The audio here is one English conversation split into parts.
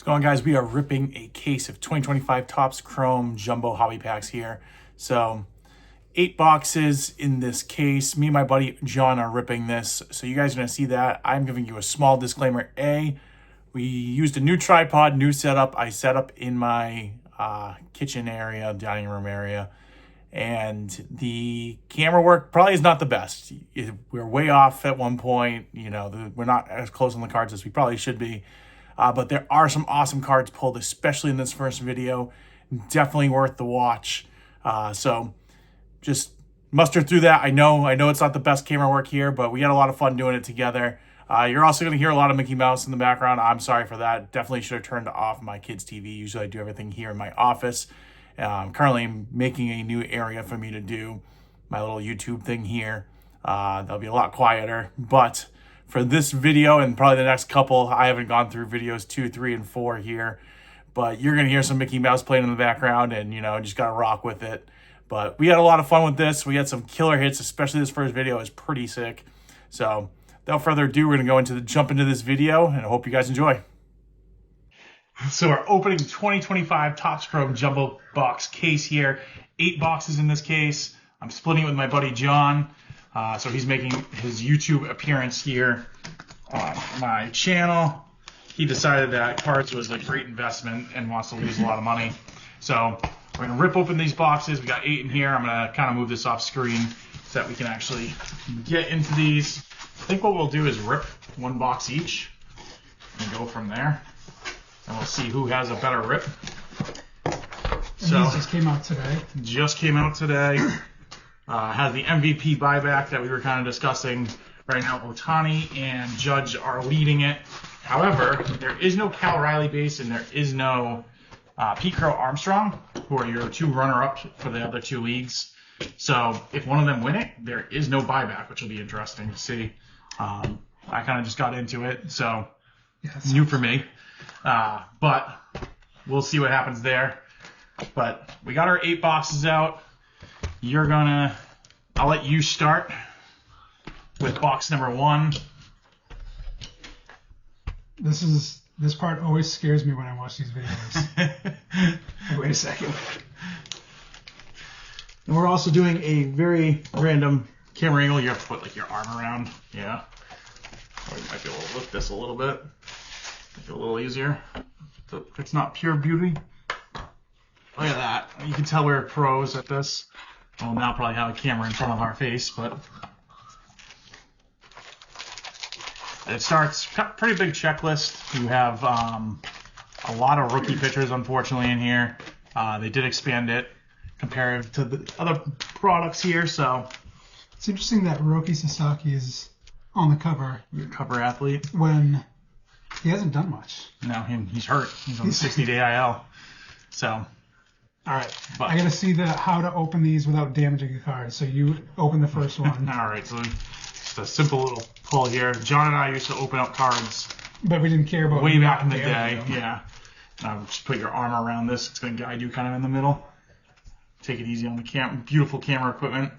What's going on, guys? We are ripping a case of 2025 Topps Chrome Jumbo Hobby Packs here. So 8 boxes in this case. Me and my buddy John are ripping this. So you guys are going to see that. I'm giving you a small disclaimer. We used a new tripod, new setup. I set up in my kitchen area, dining room area. And the camera work probably is not the best. We're way off at one point. You know, we're not as close on the cards as we probably should be. But there are some awesome cards pulled, especially in this first video. Definitely worth the watch. So just muster through that. I know it's not the best camera work here, but we had a lot of fun doing it together. You're also going to hear a lot of Mickey Mouse in the background. I'm sorry for that. Definitely should have turned off my kids' TV. Usually I do everything here in my office. I'm currently making a new area for me to do my little YouTube thing here. That'll be a lot quieter, but for this video and probably the next couple, I haven't gone through videos 2, 3, and 4 here, but you're going to hear some Mickey Mouse playing in the background and, just got to rock with it. But we had a lot of fun with this. We had some killer hits, especially this first video is pretty sick. So without further ado, we're going to jump into this video, and I hope you guys enjoy. So we're opening 2025 Topps Chrome Jumbo Box case here. 8 boxes in this case. I'm splitting it with my buddy John. So he's making his YouTube appearance here on my channel. He decided that cards was a great investment and wants to lose a lot of money. So we're going to rip open these boxes. We got 8 in here. I'm going to kind of move this off screen so that we can actually get into these. I think what we'll do is rip 1 box each and go from there. And we'll see who has a better rip. So these just came out today. Just came out today. Has the MVP buyback that we were kind of discussing. Right now, Ohtani and Judge are leading it. However, there is no Cal Riley base and there is no Pete Crow Armstrong, who are your 2 runner-ups for the other 2 leagues. So if one of them win it, there is no buyback, which will be interesting to see. I kind of just got into it, so new for me. But we'll see what happens there. But we got our 8 boxes out. I'll let you start with box number 1. This part always scares me when I watch these videos. Wait a second. And we're also doing a very random camera angle. You have to put like your arm around. Yeah. Or you might be able to lift this a little bit. Make it a little easier. It's not pure beauty. Look at that. You can tell we're pros at this. We'll now probably have a camera in front of our face, but it starts pretty big checklist. You have a lot of rookie pitchers, unfortunately, in here. They did expand it compared to the other products here, so it's interesting that Roki Sasaki is on the cover. Your cover athlete. When he hasn't done much. No, he's hurt. He's on the 60-day IL. So. All right, I got to see how to open these without damaging the card. So you open the first one. All right, so just a simple little pull here. John and I used to open up cards. But we didn't care about way back in the day. Yeah. Just put your arm around this. It's going to guide you kind of in the middle. Take it easy on the beautiful camera equipment.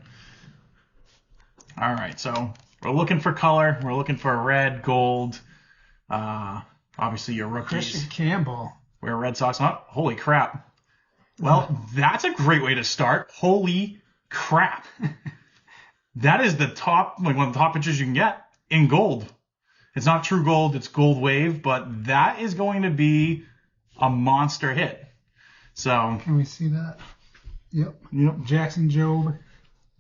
All right, so we're looking for color. We're looking for red, gold. Obviously, your rookies. Christian Campbell. We're Red Sox. Oh, holy crap. Well, that's a great way to start. Holy crap. That is the top, one of the top pitchers you can get in gold. It's not true gold, it's gold wave, but that is going to be a monster hit. So. Can we see that? Yep. Jackson Jobe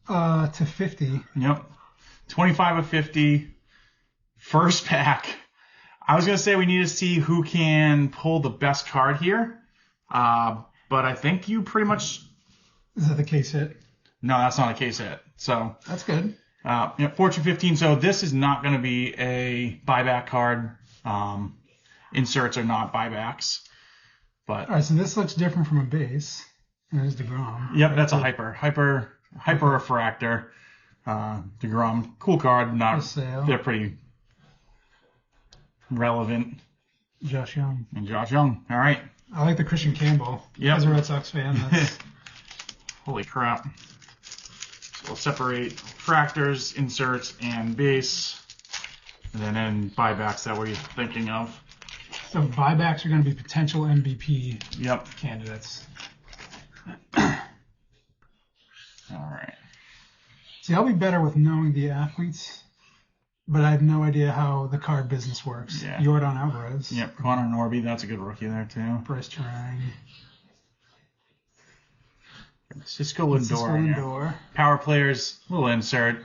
to 50. Yep. 25 of 50. First pack. I was going to say we need to see who can pull the best card here. But I think you pretty much... Is that the case hit? No, that's not a case hit. So that's good. Fortune 15. So this is not going to be a buyback card. Inserts are not buybacks. But all right, so this looks different from a base. There's DeGrom. Yep, that's a hyper refractor. DeGrom, cool card. They're pretty relevant. Josh Young. And Josh Young. All right. I like the Christian Campbell. Yep. As a Red Sox fan, that's... Holy crap. So we'll separate fractors, inserts, and base. And then in buybacks that we're thinking of. So buybacks are going to be potential MVP candidates. All right. See, I'll be better with knowing the athletes, but I have no idea how the card business works. Yeah. Yordan Alvarez. Yep. Connor Norby, that's a good rookie there too. Bryce Terang. Cisco Lindor. Lindor. Power players, little insert.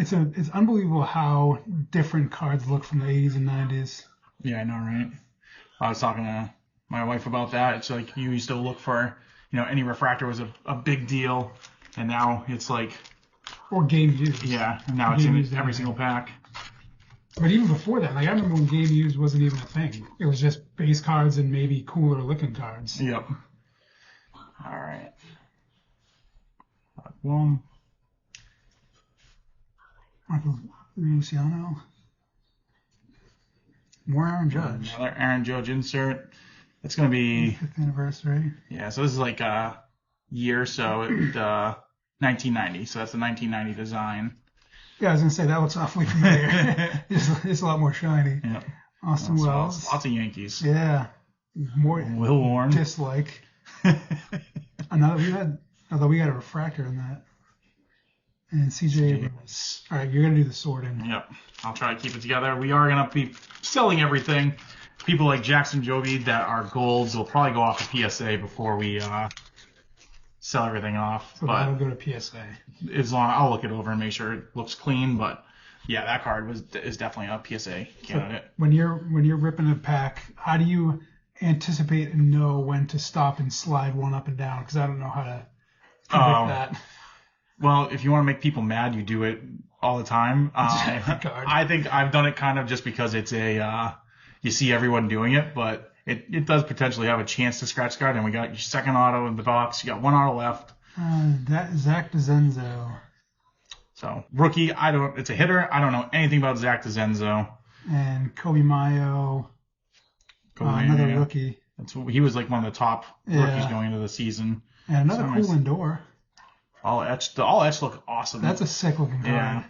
It's unbelievable how different cards look from the 80s and 90s. Yeah, I know, right? I was talking to my wife about that. It's like you used to look for, any refractor was a big deal, and now it's like... Or game used. Yeah, and now it's in every single pack. But even before that, I remember when game used wasn't even a thing. It was just base cards and maybe cooler looking cards. Yep. All right. Boom. Michael Luciano. More Aaron Judge. Another Aaron Judge insert. It's going to be... 5th anniversary. Yeah, so this is like a year, so 1990. So that's the 1990 design. Yeah, I was going to say, that looks awfully familiar. it's a lot more shiny. Yep. Austin Wells. Lots of Yankees. Yeah. More Will Warren. Dislike. Although we got a refractor in that. And CJ Abrams. All right, you're going to do the sorting. Yep. I'll try to keep it together. We are going to be selling everything. People like Jackson Joby that are golds will probably go off to PSA before we sell everything off. So that'll go to PSA. As long I'll look it over and make sure it looks clean. But yeah, that card is definitely a PSA candidate. So when you're ripping a pack, how do you anticipate and know when to stop and slide one up and down? Because I don't know how to predict that. Well, if you want to make people mad, you do it all the time. I think I've done it kind of just because it's you see everyone doing it, but it does potentially have a chance to scratch card. And we got your second auto in the box. You got one auto left. That Zach DeZenzo. So rookie, it's a hitter. I don't know anything about Zach DeZenzo. And Kobe Mayo. Another rookie. He was like one of the top rookies going into the season. And another cool Lindor. All etched look awesome. That's a sick looking card. Yeah.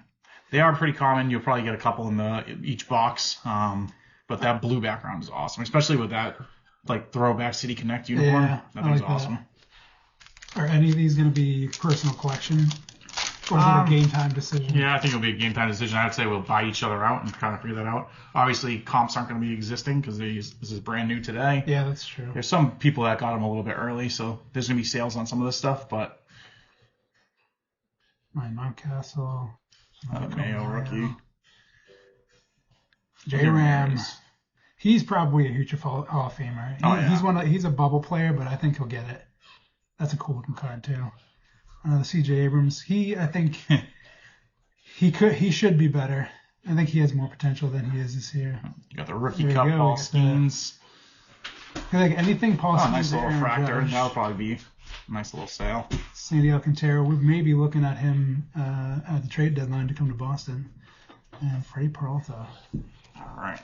They are pretty common. You'll probably get a couple in each box. But that blue background is awesome, especially with that like throwback City Connect uniform. Yeah, that thing's awesome. Are any of these going to be personal collection? Or is it a game time decision? Yeah, I think it'll be a game time decision. I'd say we'll buy each other out and kind of figure that out. Obviously, comps aren't going to be existing because this is brand new today. Yeah, that's true. There's some people that got them a little bit early, so there's going to be sales on some of this stuff, but... Mountcastle. Mayo rookie. J-Ram. He's probably a future Hall of Famer. He's a bubble player, but I think he'll get it. That's a cool looking card too. The CJ Abrams. I think he should be better. I think he has more potential than he is this year. You got the rookie cup, Paul Skeens. Like anything Paul Skeens. Nice little refractor. That'll probably be a nice little sale. Sandy Alcantara. We may be looking at him at the trade deadline to come to Boston. And Freddie Peralta. All right.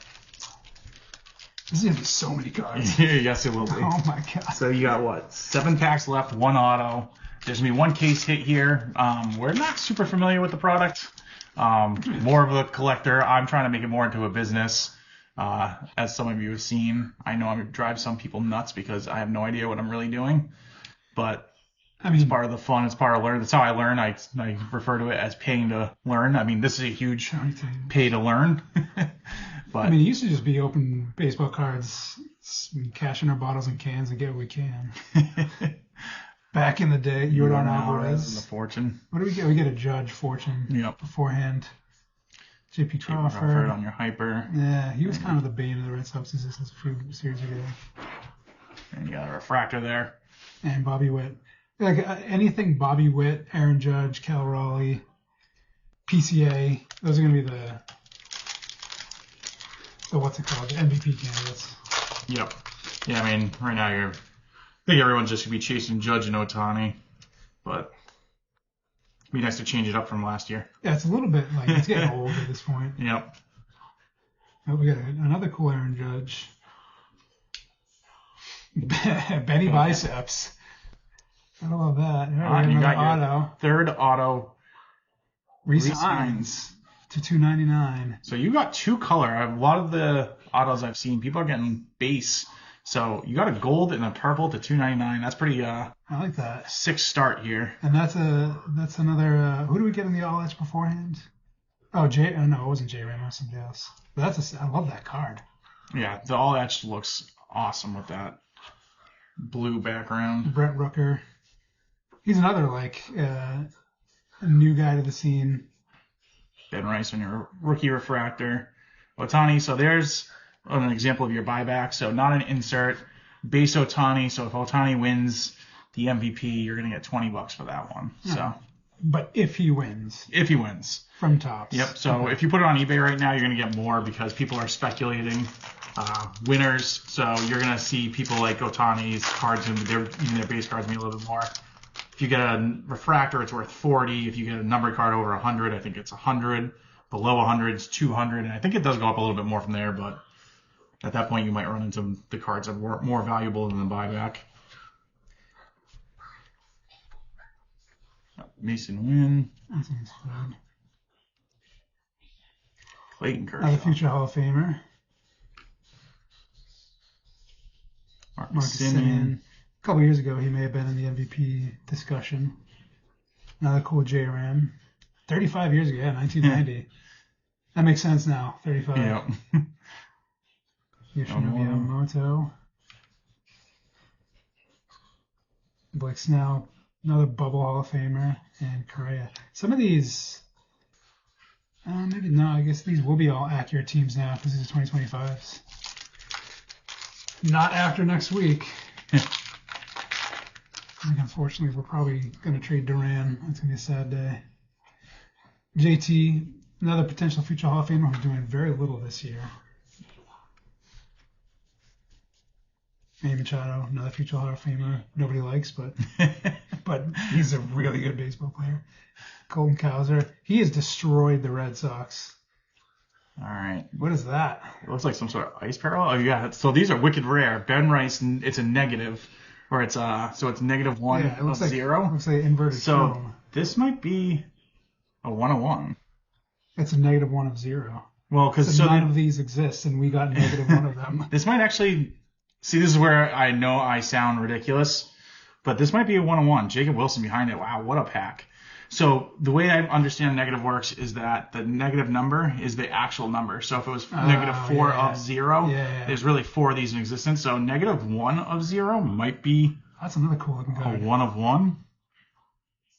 This is going to be so many cards. Yes, it will be. Oh, my God. So you got, 7 packs left, 1 auto. There's going to be 1 case hit here. We're not super familiar with the product. More of a collector. I'm trying to make it more into a business. As some of you have seen, I know I'm going to drive some people nuts because I have no idea what I'm really doing. But it's part of the fun. It's part of learn. That's how I learn. I refer to it as paying to learn. I mean, this is a huge pay to learn. But it used to just be open baseball cards, cash in our bottles and cans and get what we can. Back in the day, Yordan Alvarez. And the Fortune. What do we get? We get a Judge Fortune beforehand. J.P. Crawford. On your hyper. Yeah, he was kind of the bane of the Red Sox a few series ago. And you got a refractor there. And Bobby Witt. Like anything Bobby Witt, Aaron Judge, Cal Raleigh, PCA, those are going to be the what's it called? The MVP candidates. Yep. Yeah, I mean, right now I think everyone's just going to be chasing Judge and Ohtani, but it'd be nice to change it up from last year. Yeah, it's a little bit like it's getting old at this point. Yep. Oh, we got another cool Aaron Judge. Benny Biceps. I love that. You got auto. your third auto. Resigns. to $299. So you got 2 color. A lot of the autos I've seen, people are getting base. So you got a gold and a purple to $299. That's pretty I like that. sick start here. And that's another. Who do we get in the all edge beforehand? Oh, no, it wasn't J Ram, it was somebody else. But I love that card. Yeah, the all edge looks awesome with that blue background. Brett Rooker. He's another a new guy to the scene. Ben Rice on your rookie refractor. Otani, so there's an example of your buyback. So not an insert. Base Otani. So if Otani wins the MVP, you're going to get $20 for that one. Yeah. So, but if he wins. If he wins. From Topps. Yep. So if you put it on eBay right now, you're going to get more because people are speculating winners. So you're going to see people like Otani's cards, and even their base cards, be a little bit more. If you get a refractor, it's worth 40. If you get a numbered card over 100, I think it's 100. Below 100, it's 200. And I think it does go up a little bit more from there, but at that point, you might run into the cards that are more valuable than the buyback. Mason Wynn. I think it's good. Clayton Kershaw. Another future Hall of Famer. Marcus Semien. Semien. A couple years ago, he may have been in the MVP discussion. Another cool J-Ram. 35 years ago, yeah, 1990. That makes sense now, 35. Yep. Yoshinobu Yamamoto. Blake Snell, another bubble Hall of Famer, and Correa. Some of these, maybe no, I guess these will be all accurate teams now because these are 2025s. Not after next week. I think unfortunately we're probably going to trade Duran. It's going to be a sad day. JT, another potential future Hall of Famer who's doing very little this year. Manny Machado, another future Hall of Famer. Nobody likes, but he's a really good baseball player. Colton Cowser. He has destroyed the Red Sox. All right. What is that? It looks like some sort of ice barrel. Oh, yeah. So these are wicked rare. Ben Rice, it's a negative. Or it's so it's -1 it looks of like, 0. Looks like inverted chrome. This might be a 101. It's a -1 of 0. Well, because none of these exist, and we got -1 of them. This might actually see. This is where I know I sound ridiculous, but this might be a 101. Jacob Wilson behind it. Wow, what a pack! So the way I understand negative works is that the negative number is the actual number. So if it was -4 of 0, there's really 4 of these in existence. So -1 of 0 might be that's another cool looking card. A 1 of 1.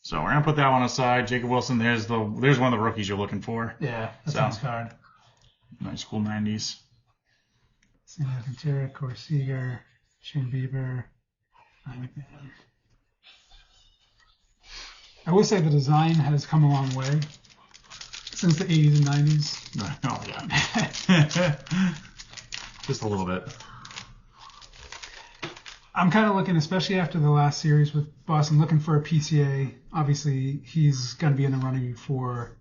So we're gonna put that one aside. Jacob Wilson, there's one of the rookies you're looking for. Yeah, that's a nice card. Nice, cool 90s. Sandy Alcantara, Corey Seager, Shane Bieber. I like that. I will say the design has come a long way since the 80s and 90s. Oh, yeah. Just a little bit. I'm kind of looking, especially after the last series with Boston, looking for a PCA. Obviously, he's going to be in the running for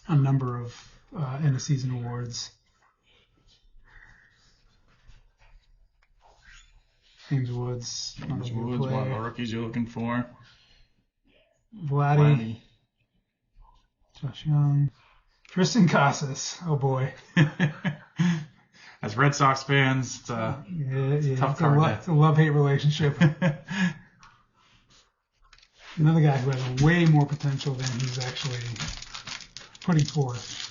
a number of end-of-season awards. James Woods. One of the rookies you're looking for. Vladdy. Josh Young. Tristan Casas. Oh, boy. As Red Sox fans, it's a tough card. It's a love-hate relationship. Another guy who has way more potential than he's actually putting forth.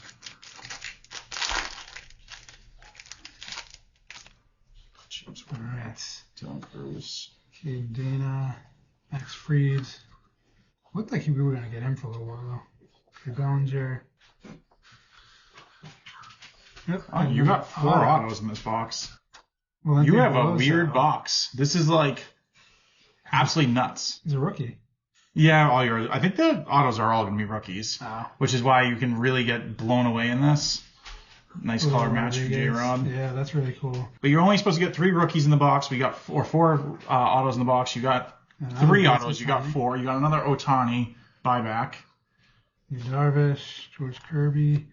All right. Dylan Cruz. Cade Dana. Max Fried. Looked like we were going to get him for a little while, though. Drew Bellinger. Yep. Oh, you got 4 autos in this box. Well, you have a weird box. This is like absolutely nuts. He's a rookie. Yeah, I think the autos are all going to be rookies, which is why you can really get blown away in this. Nice color match for J-Rod. Yeah, that's really cool. But you're only supposed to get 3 rookies in the box. We got 4 autos in the box. You got 3 autos. You got 4. You got another Otani buyback. Darvish, George Kirby.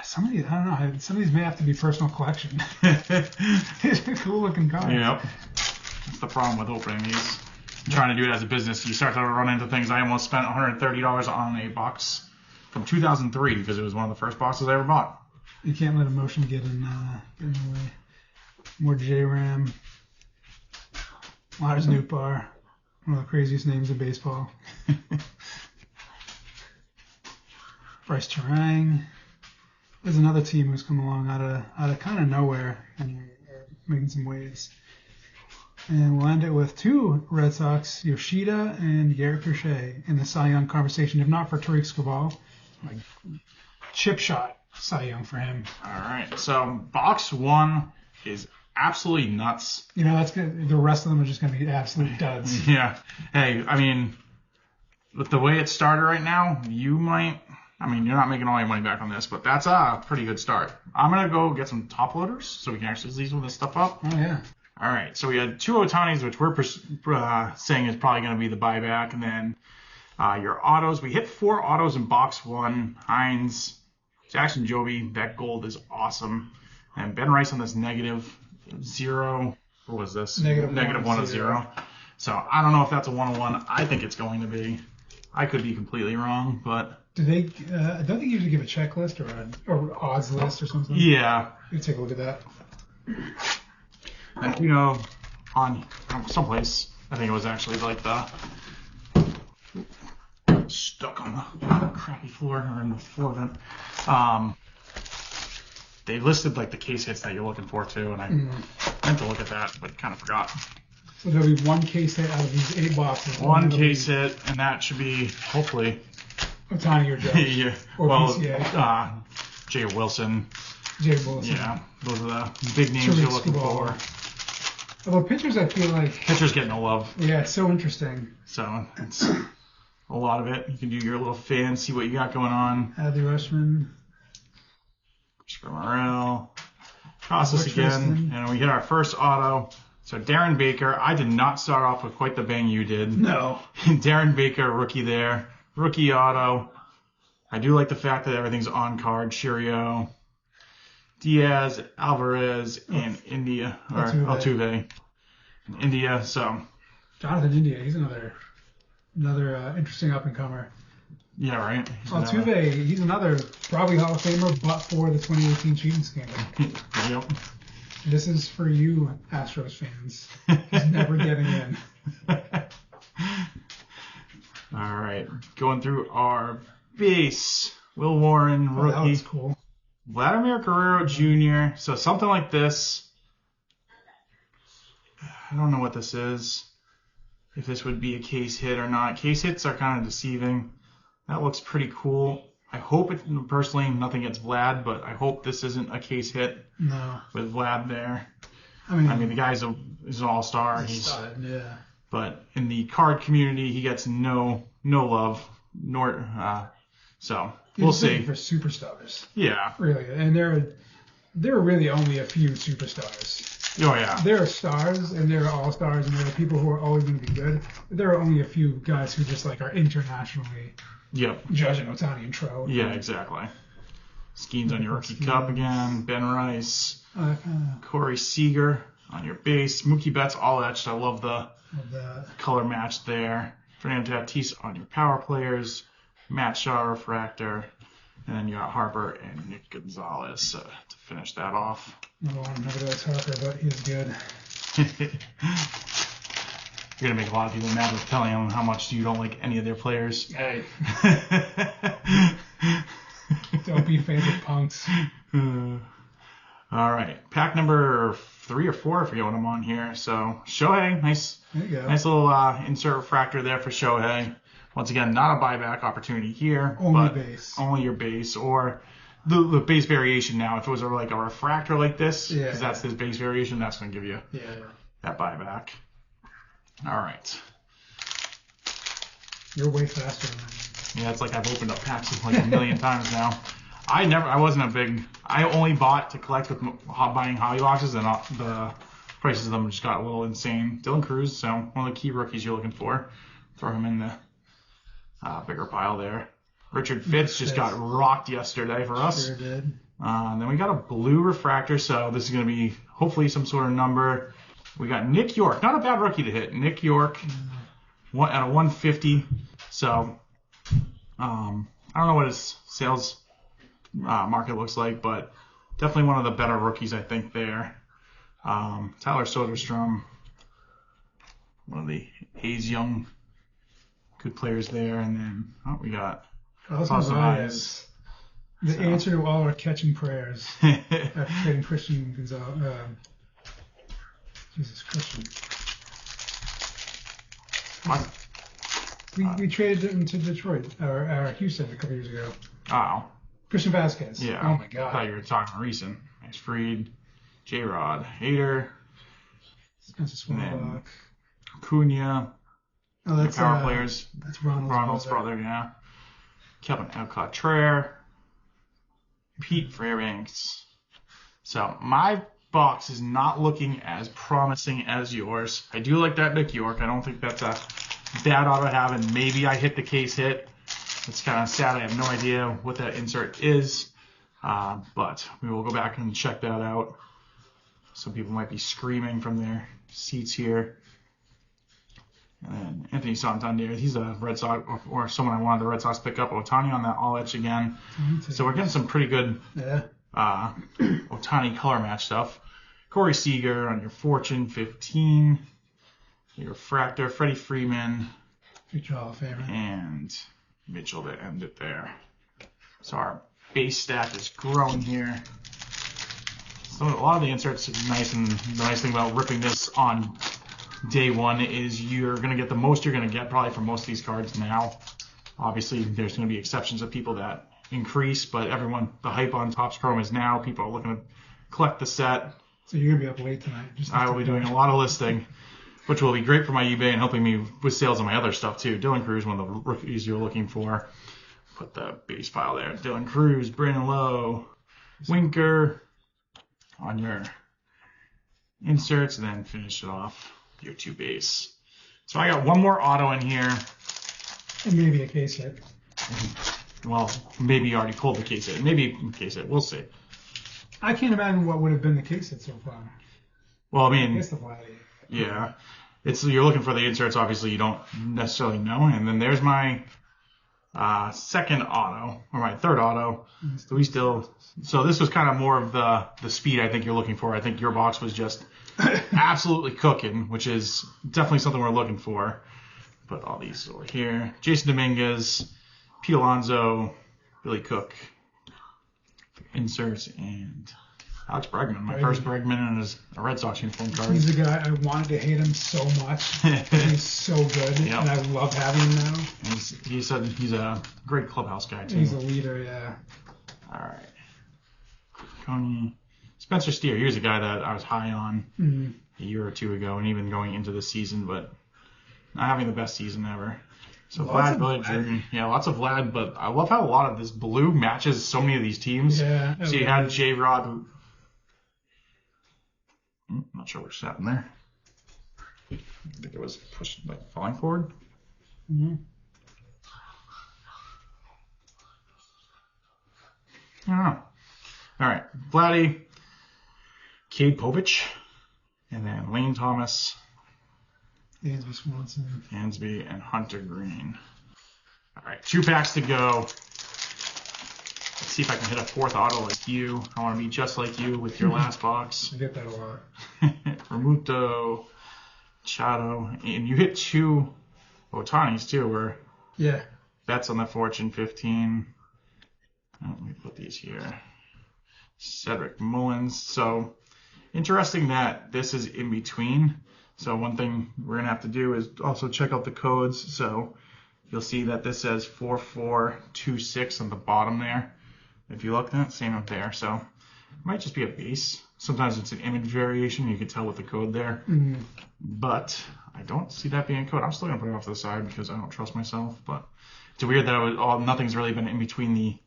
Some of these, I don't know. Some of these may have to be personal collection. It's a cool looking card. Yep. That's the problem with opening these. Trying to do it as a business, you start to run into things. I almost spent $130 on a box from 2003 because it was one of the first boxes I ever bought. You can't let emotion get in the way. More J-Ram. Lars Nootbaar. One of the craziest names in baseball. Bryce Terang. There's another team who's come along out of kind of nowhere and are making some waves. And we'll end it with 2 Red Sox, Yoshida and Garrett Crochet in the Cy Young conversation. If not for Tariq Skubal, like chip shot Cy Young for him. All right, so box 1 is absolutely nuts. You know, that's good. The rest of them are just going to be absolute duds. Yeah. Hey, I mean, with the way it started right now, you're not making all your money back on this, but that's a pretty good start. I'm going to go get some top loaders so we can actually see some of this stuff up. Oh, yeah. All right, so we had 2 Otanis, which we're saying is probably going to be the buyback, and then your autos. We hit 4 autos in box 1. Hines, Jackson Joby, that gold is awesome. And Ben Rice on this -0. What was this? Negative 1 of 0. So I don't know if that's a 101. I think it's going to be. I could be completely wrong, but. Do they? I don't think you usually give a checklist or odds list or something. Yeah. You take a look at that. And on someplace, I think it was actually like the stuck on the crappy floor or in the floor vent. They listed like the case hits that you're looking for too, and I meant to look at that, but kind of forgot. So there'll be 1 case hit out of these 8 boxes. 1 case hit, and that should be hopefully. Otani or Judge. Yeah. Or PCA. Jay Wilson. Jay Wilson. Yeah, those are the big names you're looking for. Although pitchers, I feel like. Pitchers get no love. Yeah, it's so interesting. So it's a lot of it. You can do your little fan, see what you got going on. Adley Rushman. Christopher Morel. Process again. And we hit our first auto. So Darren Baker, I did not start off with quite the bang you did. No. Darren Baker, rookie there. Rookie auto. I do like the fact that everything's on card. Cheerio. Diaz, Alvarez, and India. Or Altuve. India, so. Jonathan India, he's another interesting up-and-comer. Yeah, right. Altuve, he's another probably Hall of Famer, but for the 2018 cheating scandal. Yep. This is for you, Astros fans. He's never getting in. All right. Going through our base. Will Warren, rookie. That was cool. Vladimir Guerrero Jr. So something like this. I don't know what this is. If this would be a case hit or not. Case hits are kind of deceiving. That looks pretty cool. I hope it, personally, nothing gets Vlad, but I hope this isn't a case hit. No. With Vlad there. I mean the guy's an all-star. He's stud, yeah. But in the card community, he gets no love. So we'll see. For superstars. Yeah. Really, and there are really only a few superstars. Oh yeah. There are stars and there are all-stars and there are people who are always going to be good. But there are only a few guys who just like are internationally. Yep. Judging Otani and Trout. Yeah, exactly. Skeens on your rookie cup again. Ben Rice. Corey Seager on your base. Mookie Betts, all etched. I love the color match there. Fernando Tatis on your power players. Matt Shaw refractor. And then you got Harper and Nick Gonzalez to finish that off. No one never does Harper, but he's good. You're going to make a lot of people mad with telling them how much you don't like any of their players. Hey. Don't be fans of punks. All right. Pack number 3 or 4, I forget what I'm on here. So, Shohei, nice little insert refractor there for Shohei. Once again, not a buyback opportunity here. Only your base. Or the base variation now. If it was like a refractor like this, because that's his base variation, that's going to give you that buyback. All right. You're way faster than me. Yeah, it's like I've opened up packs like a million times now. I only bought to collect with buying hobby boxes, and the prices of them just got a little insane. Dylan Cruz, so one of the key rookies you're looking for. Throw him in the bigger pile there. Richard Fitz just got rocked yesterday for us. Sure did. Then we got a blue refractor, so this is going to be hopefully some sort of number. We got Nick York, not a bad rookie to hit. Nick York, at a 150. So I don't know what his sales market looks like, but definitely one of the better rookies, I think, there. Tyler Soderstrom, one of the Hayes Young good players there. And then, we got Austin Vase. The answer to all our catching prayers after trading Christian Gonzalez. Christian. What? We traded him to Detroit, or Houston a couple years ago. Oh. Christian Vasquez. Yeah. Oh my God. I thought you were talking recent. Max Fried, J-Rod, Hader, Spencer Swallock, Cunha. Oh, that's power players. That's Ronald's brother, yeah. Kevin Alcantara, Pete Fairbanks. So my box is not looking as promising as yours. I do like that Nick York. I don't think that's a bad auto to have, and maybe I hit the case hit. It's kind of sad. I have no idea what that insert is, but we will go back and check that out. Some people might be screaming from their seats here. And then Anthony Santander, he's a Red Sox, or someone I wanted the Red Sox to pick up. Ohtani on that all edge again. So we're getting some pretty good Ohtani color match stuff. Corey Seager on your Fortune 15. Your Refractor, Freddie Freeman. Future Hall of Famer. And Mitchell to end it there. So our base stack is growing here. So a lot of the inserts are nice, and the nice thing about ripping this on day one is you're going to get the most you're going to get probably from most of these cards now. Obviously, there's going to be exceptions of people that increase, but the hype on Topps Chrome is now. People are looking to collect the set. So you're going to be up late tonight. I will be doing a lot of listing, which will be great for my eBay and helping me with sales on my other stuff too. Dylan Cruz, one of the rookies you're looking for. Put the base pile there. Dylan Cruz, Brandon Lowe, Winker on your inserts, and then finish it off your 2 base. So I got one more auto in here. And maybe a case hit. Well, maybe you already pulled the case hit. Maybe a case hit. We'll see. I can't imagine what would have been the case hit so far. Well, I mean, guess the Vladdy. Yeah. You're looking for the inserts, obviously you don't necessarily know. And then there's my second auto, or my third auto. So this was kind of more of the speed I think you're looking for. I think your box was just absolutely cooking, which is definitely something we're looking for. Put all these over here. Jason Dominguez, Pete Alonso, Billy Cook, inserts, and Alex Bregman. My first Bregman in a Red Sox uniform card. He's the guy I wanted to hate him so much. He's so good, and I love having him now. He said he's a great clubhouse guy, too. He's a leader, yeah. All right. Coney. Spencer Steer, here's a guy that I was high on a year or two ago, and even going into the season, but not having the best season ever. So Vlad, lots of Vlad, but I love how a lot of this blue matches so many of these teams. Yeah. So you had J-Rod. Not sure what's happened there. I think it was pushed, falling forward. Mm-hmm. I don't know. All right. Vladdy, Cade Povich, and then Lane Thomas, Dansby Swanson, Dansby, and Hunter Green. All right. 2 packs to go. Let's see if I can hit a 4th auto like you. I want to be just like you with your last box. I get that a lot. Ramuto, Chado, and you hit 2 Otanis too, bets on the Fortune 15. Let me put these here. Cedric Mullins. So interesting that this is in between. So one thing we're going to have to do is also check out the codes. So you'll see that this says 4426 on the bottom there. If you look, that same up there. So it might just be a base. Sometimes it's an image variation. You can tell with the code there. Mm-hmm. But I don't see that being a code. I'm still going to put it off to the side because I don't trust myself. But it's weird that nothing's really been in between the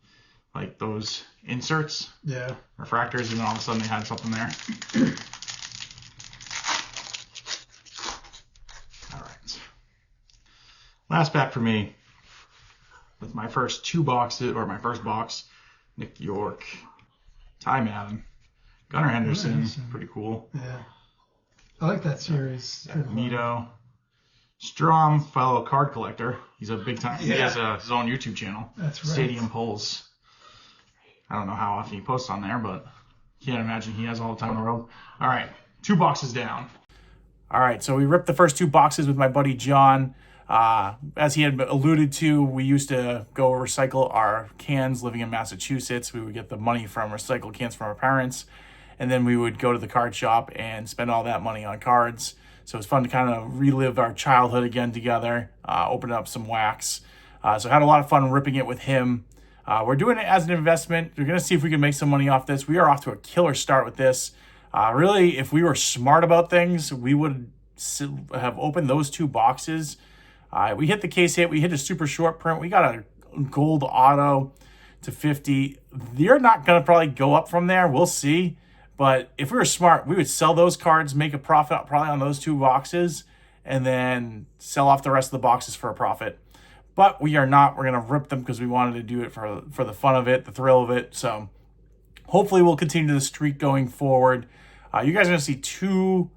those inserts, refractors, and then all of a sudden they had something there. All right. Last pack for me with my first 2 boxes, or my first box, Nick York, Ty Madden, Gunnar Henderson, pretty cool. Yeah. I like that series. Nito, Strom, fellow card collector. He's a big time. Yeah. He has his own YouTube channel. That's right. Stadium Polls. I don't know how often he posts on there, but can't imagine he has all the time in the world. All right, 2 boxes down. All right, so we ripped the first 2 boxes with my buddy John. As he had alluded to, we used to go recycle our cans living in Massachusetts. We would get the money from recycled cans from our parents, and then we would go to the card shop and spend all that money on cards. So it was fun to kind of relive our childhood again together, open up some wax. So I had a lot of fun ripping it with him. We're doing it as an investment. We're going to see if we can make some money off this. We are off to a killer start with this. Really, if we were smart about things, we would have opened those 2 boxes. We hit the case hit. We hit a super short print. We got a gold auto to 50. They're not going to probably go up from there. We'll see. But if we were smart, we would sell those cards, make a profit probably on those 2 boxes, and then sell off the rest of the boxes for a profit. But we are not. We're going to rip them because we wanted to do it for the fun of it, the thrill of it. So hopefully we'll continue the streak going forward. You guys are going to see 2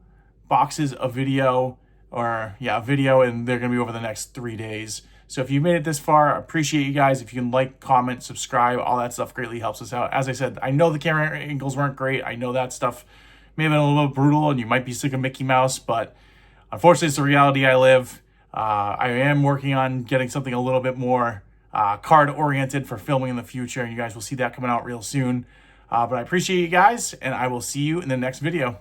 boxes of video, video, and they're going to be over the next 3 days. So if you made it this far, I appreciate you guys. If you can like, comment, subscribe, all that stuff greatly helps us out. As I said, I know the camera angles weren't great. I know that stuff may have been a little bit brutal and you might be sick of Mickey Mouse, but unfortunately it's the reality I live. I am working on getting something a little bit more card oriented for filming in the future, and you guys will see that coming out real soon. But I appreciate you guys, and I will see you in the next video.